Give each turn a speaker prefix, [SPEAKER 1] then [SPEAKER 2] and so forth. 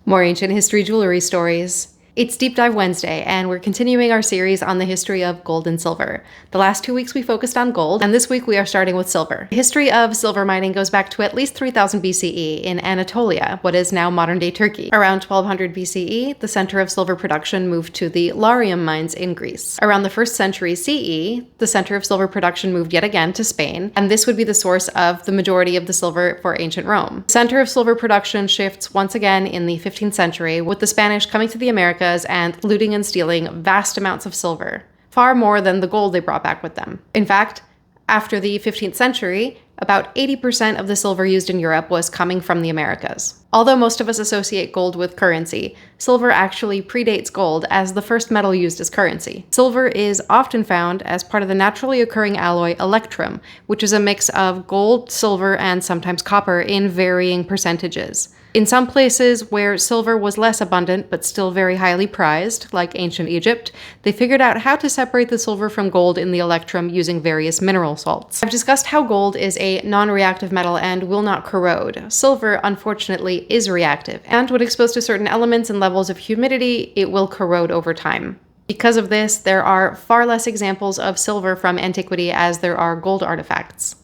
[SPEAKER 1] More ancient history jewelry stories. It's Deep Dive Wednesday, and we're continuing our series on the history of gold and silver. The last 2 weeks we focused on gold, and this week we are starting with silver. The history of silver mining goes back to at least 3000 BCE in Anatolia, what is now modern-day Turkey. Around 1200 BCE, the center of silver production moved to the Laurium mines in Greece. Around the 1st century CE, the center of silver production moved yet again to Spain, and this would be the source of the majority of the silver for ancient Rome. The center of silver production shifts once again in the 15th century, with the Spanish coming to the Americas and looting and stealing vast amounts of silver, far more than the gold they brought back with them. In fact, after the 15th century, about 80% of the silver used in Europe was coming from the Americas. Although most of us associate gold with currency, silver actually predates gold as the first metal used as currency. Silver is often found as part of the naturally occurring alloy electrum, which is a mix of gold, silver, and sometimes copper in varying percentages. In some places where silver was less abundant but still very highly prized, like ancient Egypt, they figured out how to separate the silver from gold in the electrum using various mineral salts. I've discussed how gold is a non-reactive metal and will not corrode. Silver, unfortunately, is reactive, and when exposed to certain elements and levels of humidity, it will corrode over time. Because of this, there are far less examples of silver from antiquity as there are gold artifacts.